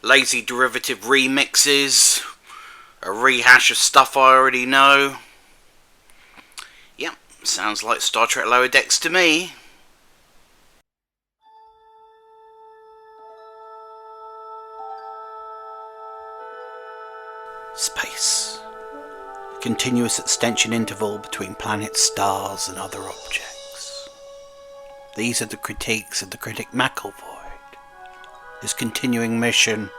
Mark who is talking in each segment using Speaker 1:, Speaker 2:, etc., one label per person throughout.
Speaker 1: lazy derivative remixes, a rehash of stuff I already know. Yep, sounds like Star Trek Lower Decks to me. Space. A continuous extension interval between planets, stars and other objects. These are the critiques of the critic McElvoy. His continuing mission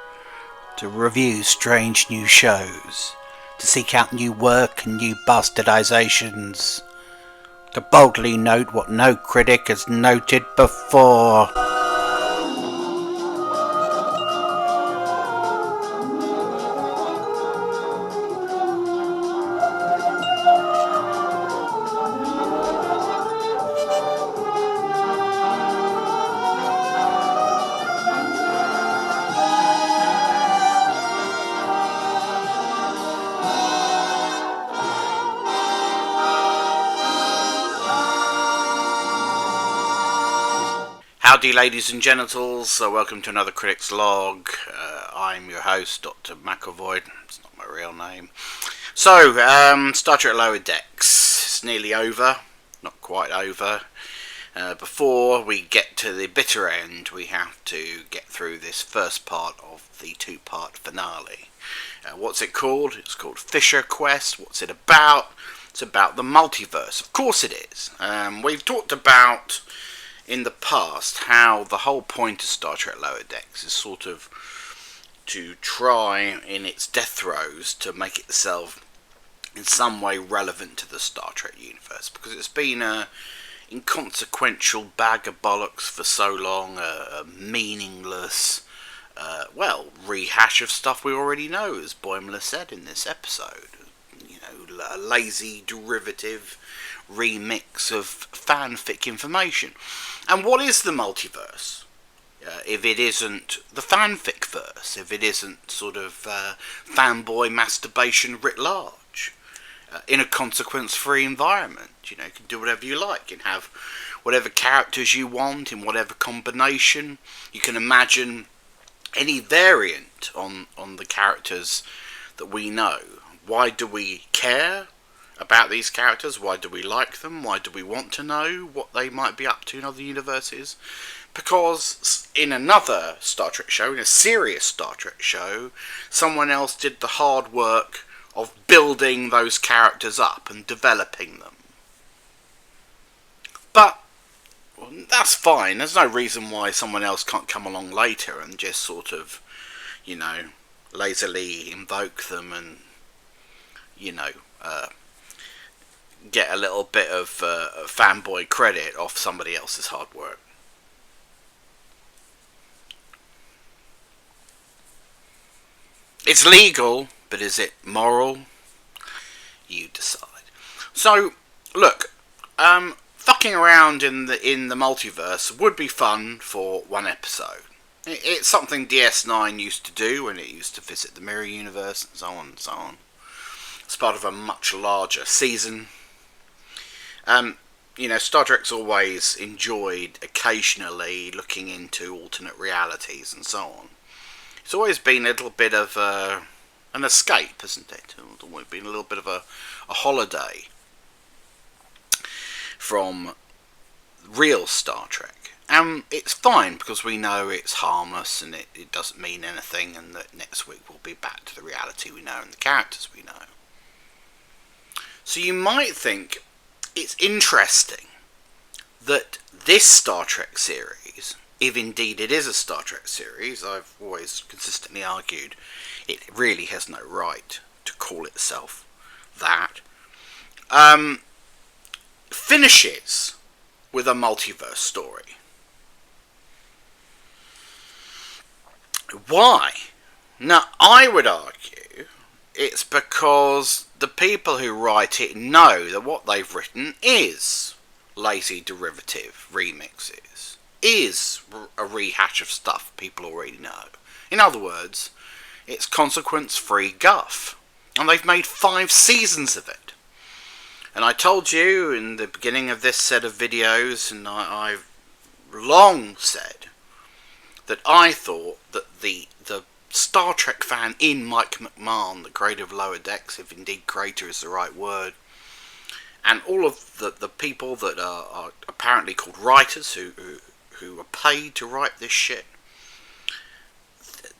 Speaker 1: to review strange new shows, to seek out new work and new bastardizations, to boldly note what no critic has noted before. Howdy ladies and genitals, welcome to another Critic's Log. I'm your host, Dr. McElvoy. It's not my real name. So, Star Trek Lower Decks. It's nearly over. Not quite over. Before we get to the bitter end, we have to get through this first part of the two-part finale. What's it called? It's called Fisher Quest. What's it about? It's about the multiverse. Of course it is. We've talked about in the past how the whole point of Star Trek Lower Decks is sort of to try in its death throes to make itself in some way relevant to the Star Trek universe, because it's been a inconsequential bag of bollocks for so long, a meaningless rehash of stuff we already know, as Boimler said in this episode. You know, a lazy derivative remix of fanfic information. And what is the multiverse? If it isn't the fanfic verse, if it isn't sort of fanboy masturbation writ large, in a consequence-free environment. You know, you can do whatever you like. You can have whatever characters you want in whatever combination. You can imagine any variant on the characters that we know. Why do we care about these characters? Why do we like them? Why do we want to know what they might be up to in other universes? Because in another Star Trek show, in a serious Star Trek show, someone else did the hard work of building those characters up and developing them. But that's fine. There's no reason why someone else can't come along later and just sort of, you know, lazily invoke them and, you know, get a little bit of fanboy credit off somebody else's hard work. It's legal, but is it moral? You decide. So, look, fucking around in the multiverse would be fun for one episode. It's something DS9 used to do when it used to visit the Mirror Universe and so on and so on. It's part of a much larger season. You know, Star Trek's always enjoyed occasionally looking into alternate realities and so on. It's always been a little bit of an escape, hasn't it? It's always been a little bit of a holiday from real Star Trek. And it's fine because we know it's harmless and it doesn't mean anything, and that next week we'll be back to the reality we know and the characters we know. So you might think it's interesting that this Star Trek series, if indeed it is a Star Trek series, I've always consistently argued it really has no right to call itself that, finishes with a multiverse story. Why? Now, I would argue it's because the people who write it know that what they've written is lazy derivative remixes, is a rehash of stuff people already know. In other words, it's consequence-free guff. And they've made 5 seasons of it. And I told you in the beginning of this set of videos, and I've long said, that I thought that the Star Trek fan in Mike McMahon, the creator of Lower Decks, if indeed creator is the right word, and all of the people that are apparently called writers who are paid to write this shit.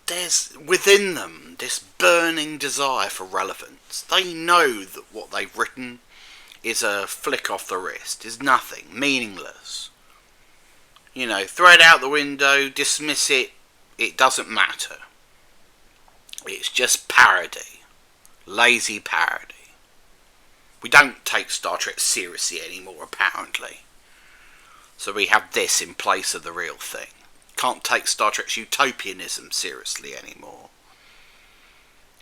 Speaker 1: There's within them this burning desire for relevance. They know that what they've written is a flick off the wrist, is nothing, meaningless. You know, throw it out the window, dismiss it, it doesn't matter. It's just parody. Lazy parody. We don't take Star Trek seriously anymore, apparently. So we have this in place of the real thing. Can't take Star Trek's utopianism seriously anymore.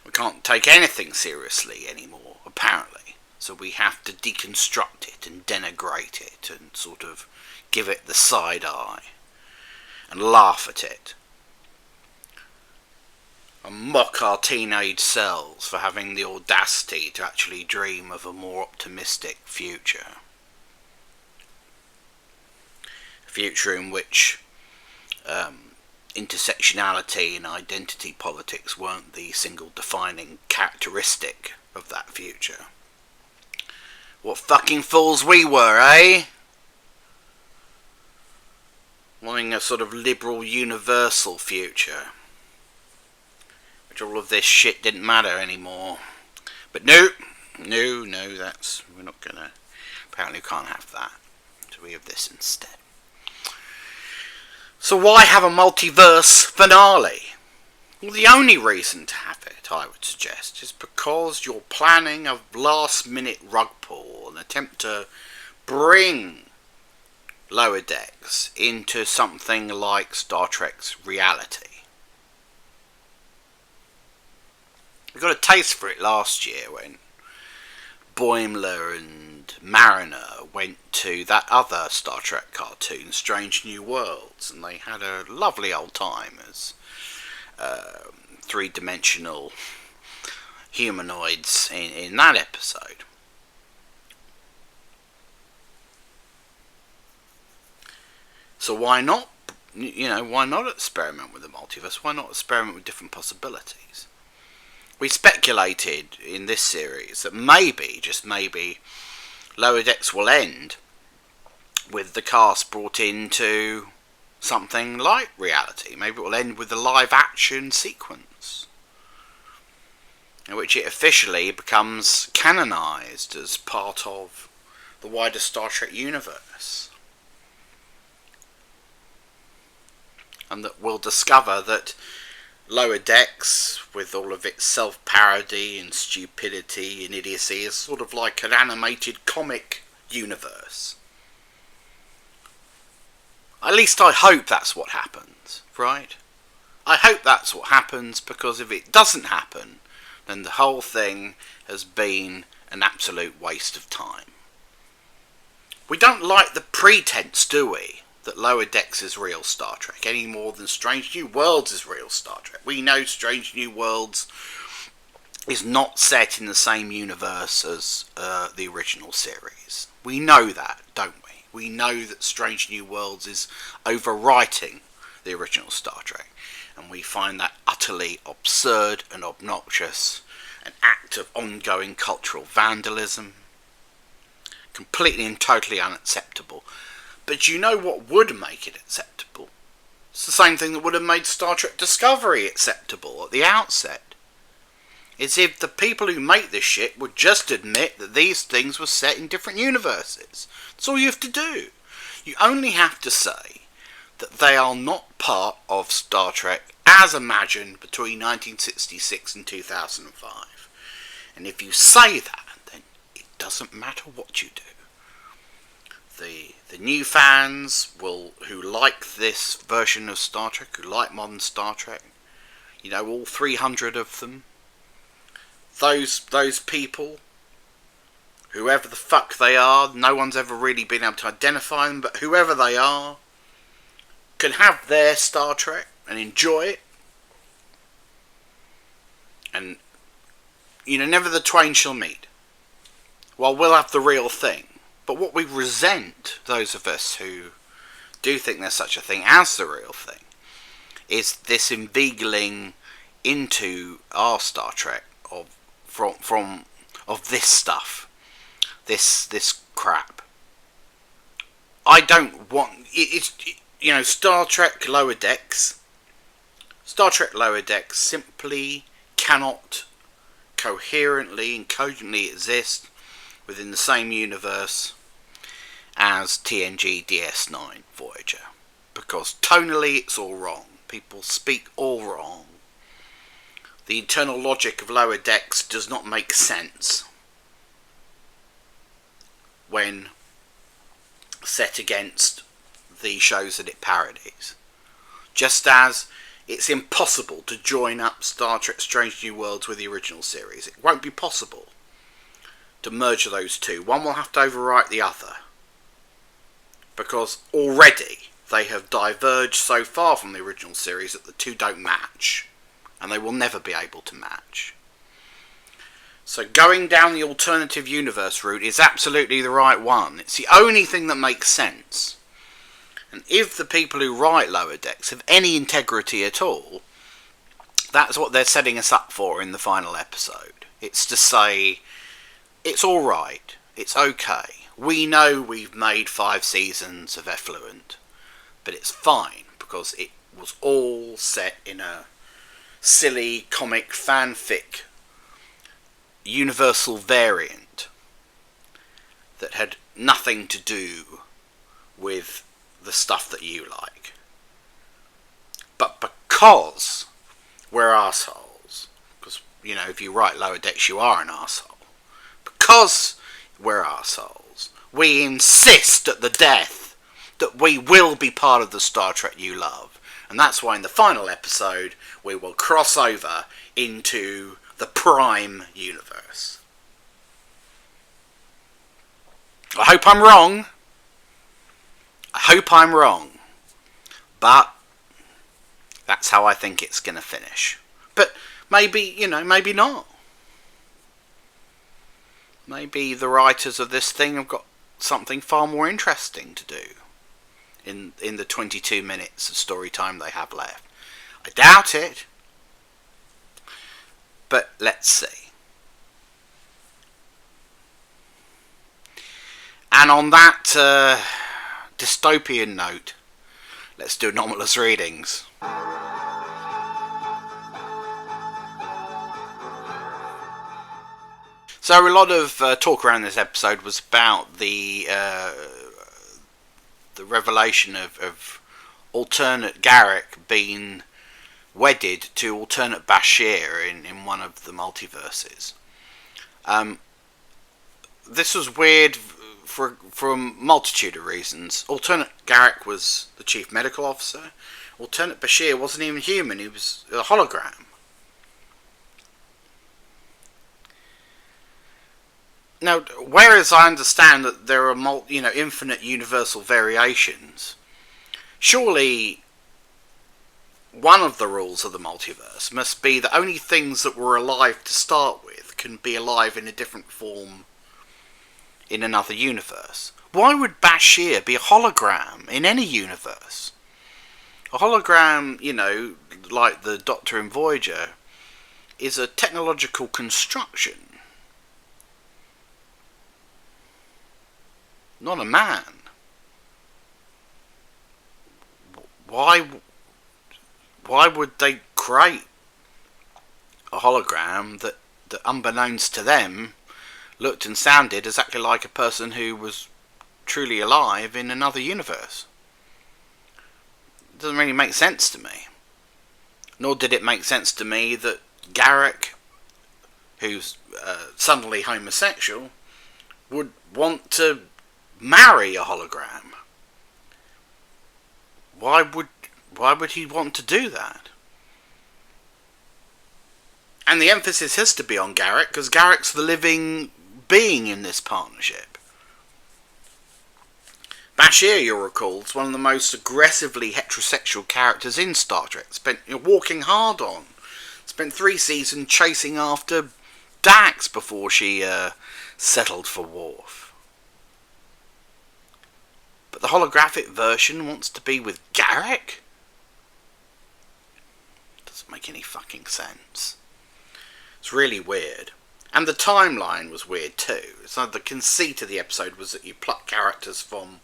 Speaker 1: We can't take anything seriously anymore, apparently. So we have to deconstruct it and denigrate it and sort of give it the side eye and laugh at it. And mock our teenage selves for having the audacity to actually dream of a more optimistic future. A future in which intersectionality and identity politics weren't the single defining characteristic of that future. What fucking fools we were, eh? Wanting a sort of liberal universal future. Which all of this shit didn't matter anymore. But no, we're not gonna, apparently we can't have that. So we have this instead. So why have a multiverse finale? Well, the only reason to have it, I would suggest, is because you're planning a last-minute rug pull, an attempt to bring Lower Decks into something like Star Trek's reality. We got a taste for it last year when Boimler and Mariner went to that other Star Trek cartoon, Strange New Worlds, and they had a lovely old time as three-dimensional humanoids in that episode. So why not, why not experiment with the multiverse? Why not experiment with different possibilities? We speculated in this series that maybe, just maybe, Lower Decks will end with the cast brought into something like reality. Maybe it will end with a live-action sequence in which it officially becomes canonised as part of the wider Star Trek universe. And that we'll discover that Lower Decks, with all of its self-parody and stupidity and idiocy, is sort of like an animated comic universe. At least I hope that's what happens, right? I hope that's what happens, because if it doesn't happen, then the whole thing has been an absolute waste of time. We don't like the pretense, do we, that Lower Decks is real Star Trek, any more than Strange New Worlds is real Star Trek. We know Strange New Worlds is not set in the same universe as the original series. We know that, don't we? We know that Strange New Worlds is overwriting the original Star Trek, and we find that utterly absurd and obnoxious, an act of ongoing cultural vandalism, completely and totally unacceptable. But you know what would make it acceptable? It's the same thing that would have made Star Trek Discovery acceptable at the outset. It's if the people who make this shit would just admit that these things were set in different universes. That's all you have to do. You only have to say that they are not part of Star Trek as imagined between 1966 and 2005. And if you say that, then it doesn't matter what you do. The new fans who like this version of Star Trek, who like modern Star Trek, all 300 of them, those people, whoever the fuck they are, no one's ever really been able to identify them, but whoever they are, can have their Star Trek and enjoy it. And, never the twain shall meet. Well, we'll have the real thing. But what we resent, those of us who do think there's such a thing as the real thing, is this inveigling into our Star Trek of this stuff, this crap. I don't want it's Star Trek Lower Decks. Star Trek Lower Decks simply cannot coherently and cogently exist within the same universe as TNG DS9 Voyager, because tonally it's all wrong. People speak all wrong. The internal logic of Lower Decks does not make sense when set against the shows that it parodies. Just as it's impossible to join up Star Trek Strange New Worlds with the original series. It won't be possible to merge those two. One will have to overwrite the other, because already they have diverged so far from the original series that the two don't match, and they will never be able to match. So going down the alternative universe route is absolutely the right one. It's the only thing that makes sense. And if the people who write Lower Decks have any integrity at all, that's what they're setting us up for in the final episode. It's to say, it's alright, it's okay. We know we've made 5 seasons of Effluent, but it's fine, because it was all set in a silly comic fanfic universal variant that had nothing to do with the stuff that you like. But because we're arseholes, because, if you write Lower Decks you are an arsehole, because we're arseholes, we insist at the death that we will be part of the Star Trek you love. And that's why in the final episode we will cross over into the Prime universe. I hope I'm wrong. But that's how I think it's going to finish. But maybe, maybe not. Maybe the writers of this thing have got something far more interesting to do in the 22 minutes of story time they have left. I doubt it. But let's see. And on that dystopian note, let's do anomalous readings. So a lot of talk around this episode was about the revelation of alternate Garak being wedded to alternate Bashir in one of the multiverses. This was weird for a multitude of reasons. Alternate Garak was the chief medical officer. Alternate Bashir wasn't even human, he was a hologram. Now, whereas I understand that there are infinite universal variations, surely one of the rules of the multiverse must be that only things that were alive to start with can be alive in a different form in another universe. Why would Bashir be a hologram in any universe? A hologram, like the Doctor in Voyager, is a technological construction, not a man. Why would they create a hologram that unbeknownst to them looked and sounded exactly like a person who was truly alive in another universe? It doesn't really make sense to me. Nor did it make sense to me that Garak, who's suddenly homosexual, would want to marry a hologram. Why would he want to do that? And the emphasis has to be on Garak, because Garak's the living being in this partnership. Bashir, you'll recall, is one of the most aggressively heterosexual characters in Star Trek. Spent walking hard on. Spent 3 seasons chasing after Dax before she settled for Worf. But the holographic version wants to be with Garak? Doesn't make any fucking sense. It's really weird. And the timeline was weird too. So the conceit of the episode was that you pluck characters from,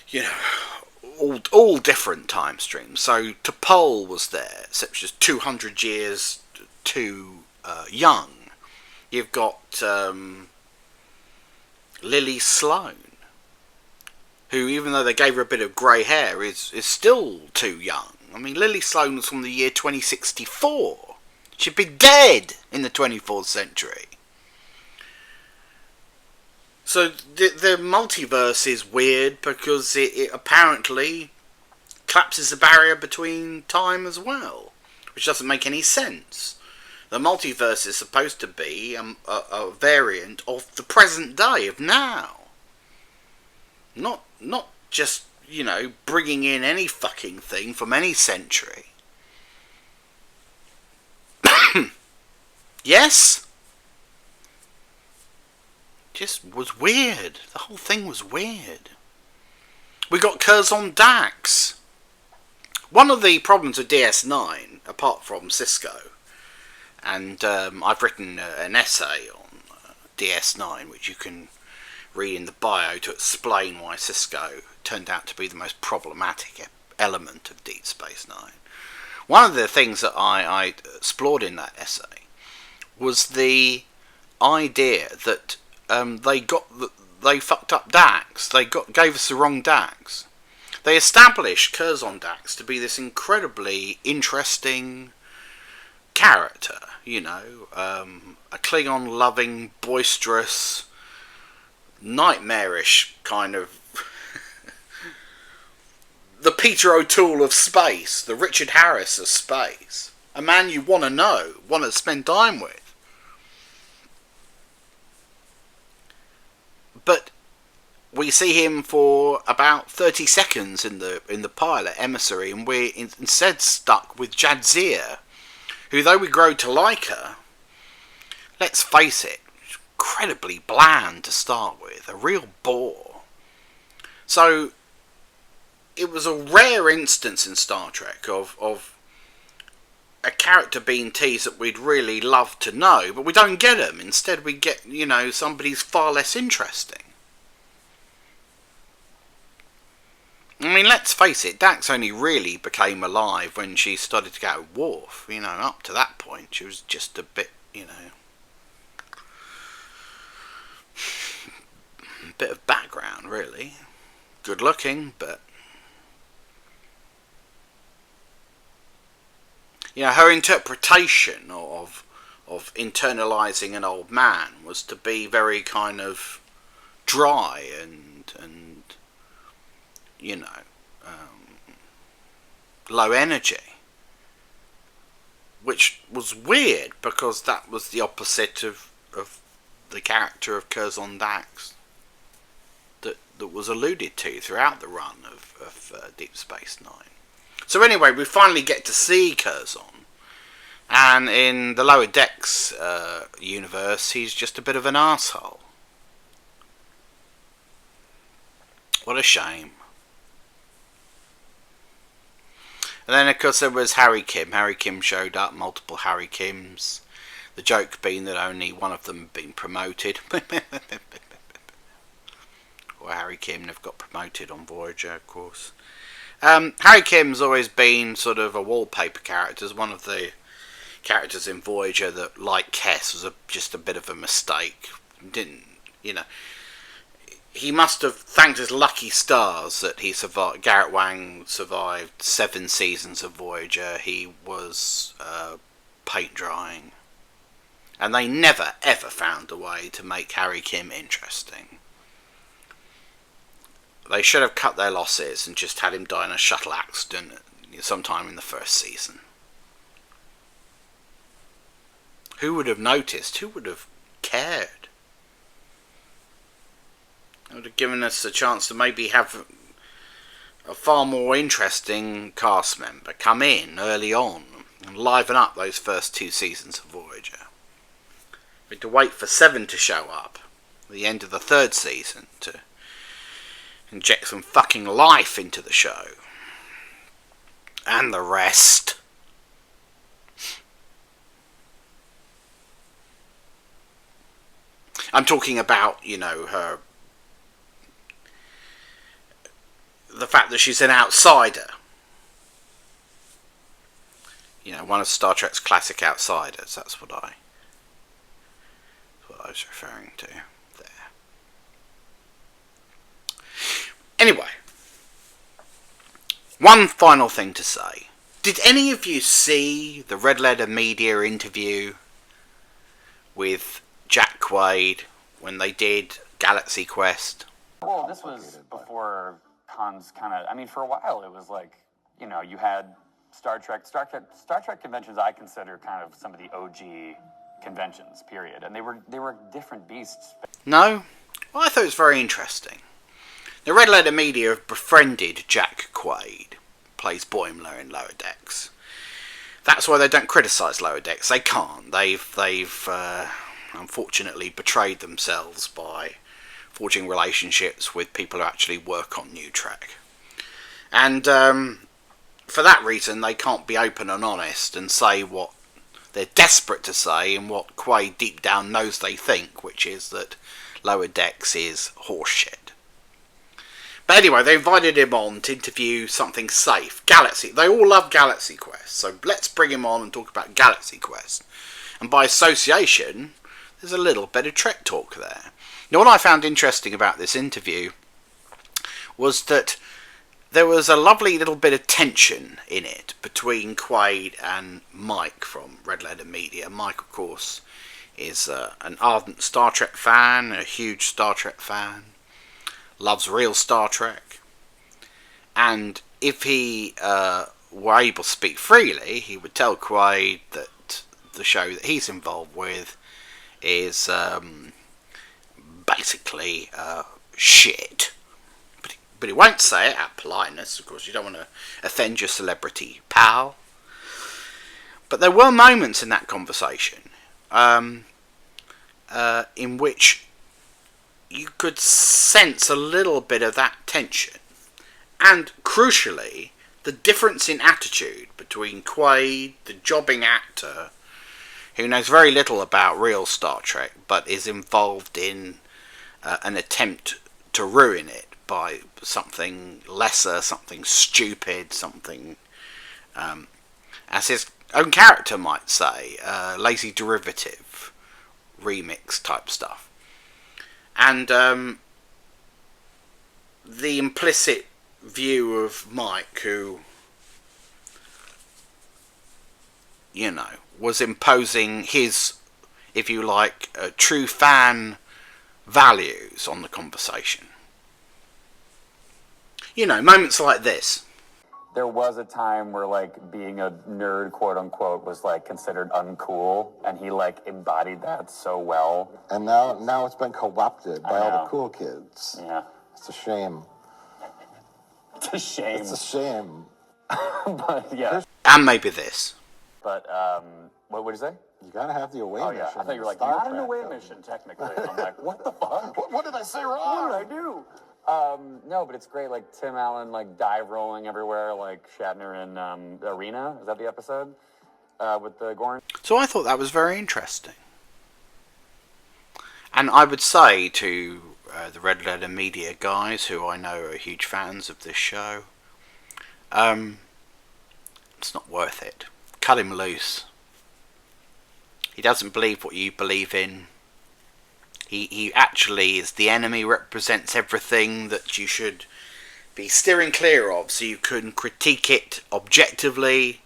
Speaker 1: you know, all different time streams. So T'Pol was there, except she's 200 years too young. You've got Lily Sloan, who, even though they gave her a bit of grey hair, is still too young. I mean, Lily Sloan was from the year 2064. She'd be dead in the 24th century. So the multiverse is weird because it apparently collapses the barrier between time as well, which doesn't make any sense. The multiverse is supposed to be a variant of the present day, of now. Not just, you know, bringing in any fucking thing from any century. Yes? Just was weird. The whole thing was weird. We got Curzon Dax. One of the problems with DS9, apart from Cisco, and I've written an essay on DS9, which you can read in the bio to explain why Cisco turned out to be the most problematic element of Deep Space Nine. One of the things that I explored in that essay was the idea that they fucked up Dax. They gave us the wrong Dax. They established Curzon Dax to be this incredibly interesting character, you know, a Klingon-loving, boisterous, nightmarish kind of the Peter O'Toole of space, the Richard Harris of space, a man you want to know, want to spend time with. But we see him for about 30 seconds in the pilot, Emissary, and we're instead stuck with Jadzia, who, though we grow to like her, let's face it, incredibly bland to start with, a real bore. So it was a rare instance in Star Trek of a character being teased that we'd really love to know, but we don't get him. Instead we get, you know, somebody who's far less interesting. I mean, let's face it, Dax only really became alive when she started to go with Worf. You know, up to that point she was just a bit, you know, a bit of background, really. Good looking, but you know, her interpretation of internalising an old man was to be very kind of dry and you know, low energy, which was weird because that was the opposite of the character of Curzon Dax that was alluded to throughout the run of Deep Space Nine. So anyway, we finally get to see Curzon, and in the Lower Decks universe, he's just a bit of an arsehole. What a shame. And then, of course, there was Harry Kim. Harry Kim showed up, multiple Harry Kims. The joke being that only one of them had been promoted. Or Harry Kim never got promoted on Voyager, of course. Harry Kim's always been sort of a wallpaper character. One of the characters in Voyager that, like Kess, was just a bit of a mistake. Didn't, you know... He must have thanked his lucky stars that he survived. Garrett Wang survived 7 seasons of Voyager. He was paint drying. And they never, ever found a way to make Harry Kim interesting. They should have cut their losses and just had him die in a shuttle accident sometime in the first season. Who would have noticed? Who would have cared? It would have given us a chance to maybe have a far more interesting cast member come in early on and liven up those first 2 seasons of Voyager. We had to wait for 7 to show up at the end of the 3rd season to inject some fucking life into the show. And the rest. I'm talking about, you know, the fact that she's an outsider. You know, one of Star Trek's classic outsiders. That's what I was referring to there. Anyway, one final thing to say. Did any of you see the Red Letter Media interview with Jack Quaid when they did Galaxy Quest?
Speaker 2: Well, this was before cons kind of, I mean, for a while it was like, you know, you had Star Trek conventions I consider kind of some of the OG conventions, period. And they were different beasts.
Speaker 1: No? Well, I thought it was very interesting. The Red Letter Media have befriended Jack Quaid, plays Boimler in Lower Decks. That's why they don't criticise Lower Decks. They can't. They've unfortunately betrayed themselves by forging relationships with people who actually work on New Trek. And for that reason, they can't be open and honest and say what they're desperate to say and what Quaid deep down knows they think, which is that Lower Decks is horseshit. But anyway, they invited him on to interview something safe. Galaxy. They all love Galaxy Quest, so let's bring him on and talk about Galaxy Quest. And by association, there's a little bit of Trek talk there. Now, what I found interesting about this interview was that there was a lovely little bit of tension in it between Quaid and Mike from Red Letter Media. Mike, of course, is an ardent Star Trek fan, a huge Star Trek fan, loves real Star Trek, and if he were able to speak freely, he would tell Quaid that the show that he's involved with is basically shit. But he won't say it out of politeness, of course. You don't want to offend your celebrity pal. But there were moments in that conversation in which you could sense a little bit of that tension. And crucially, the difference in attitude between Quaid, the jobbing actor, who knows very little about real Star Trek, but is involved in an attempt to ruin it by something lesser, something stupid, something, as his own character might say, lazy derivative, remix type stuff. And the implicit view of Mike, who, you know, was imposing his, if you like, true fan values on the conversation. You know, moments like this.
Speaker 2: There was a time where, like, being a nerd, quote unquote, was, like, considered uncool, and he, like, embodied that so well.
Speaker 3: And now it's been co-opted by all the cool kids.
Speaker 2: Yeah.
Speaker 3: It's a shame.
Speaker 2: It's a shame.
Speaker 3: It's a shame.
Speaker 2: But, yeah.
Speaker 1: And maybe this.
Speaker 2: But, what would you say?
Speaker 3: You gotta have the away mission.
Speaker 2: I thought you were like,
Speaker 3: Star
Speaker 2: not an
Speaker 3: Trek,
Speaker 2: away
Speaker 3: though.
Speaker 2: mission, technically. I'm like, what the fuck?
Speaker 3: What did I say wrong?
Speaker 2: What did I do? No, but it's great, like, Tim Allen, like, dive rolling everywhere, like Shatner in Arena. Is that the episode? With the Gorn?
Speaker 1: So I thought that was very interesting. And I would say to the Red Letter Media guys, who I know are huge fans of this show, it's not worth it. Cut him loose. He doesn't believe what you believe in. He actually is the enemy, represents everything that you should be steering clear of, so you can critique it objectively,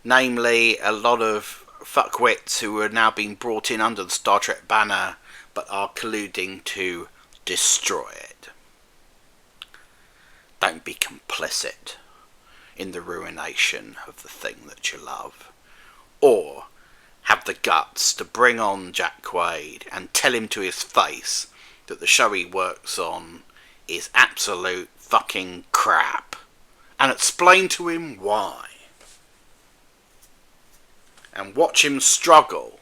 Speaker 1: namely a lot of fuckwits who are now being brought in under the Star Trek banner but are colluding to destroy it. Don't be complicit in the ruination of the thing that you love. Or have the guts to bring on Jack Quaid and tell him to his face that the show he works on is absolute fucking crap. And explain to him why. And watch him struggle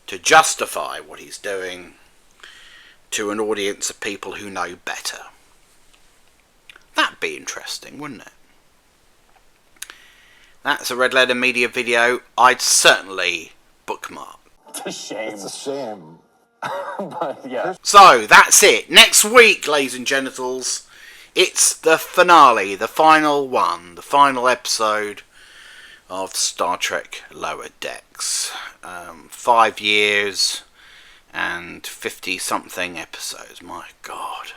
Speaker 1: to justify what he's doing to an audience of people who know better. That'd be interesting, wouldn't it? That's a Red Letter Media video I'd certainly bookmark.
Speaker 2: It's a shame.
Speaker 3: It's a shame.
Speaker 2: But yeah.
Speaker 1: So, that's it. Next week, ladies and genitals, it's the finale, the final one, the final episode of Star Trek Lower Decks. 5 years and 50-something episodes. My God.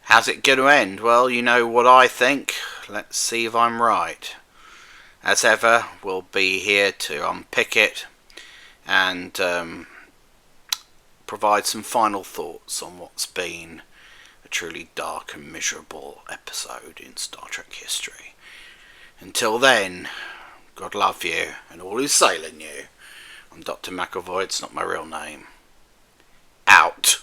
Speaker 1: How's it going to end? Well, you know what I think. Let's see if I'm right. As ever, we'll be here to unpick it and provide some final thoughts on what's been a truly dark and miserable episode in Star Trek history. Until then, God love you and all who's sailing you. I'm Dr. McAvoy, it's not my real name. Out.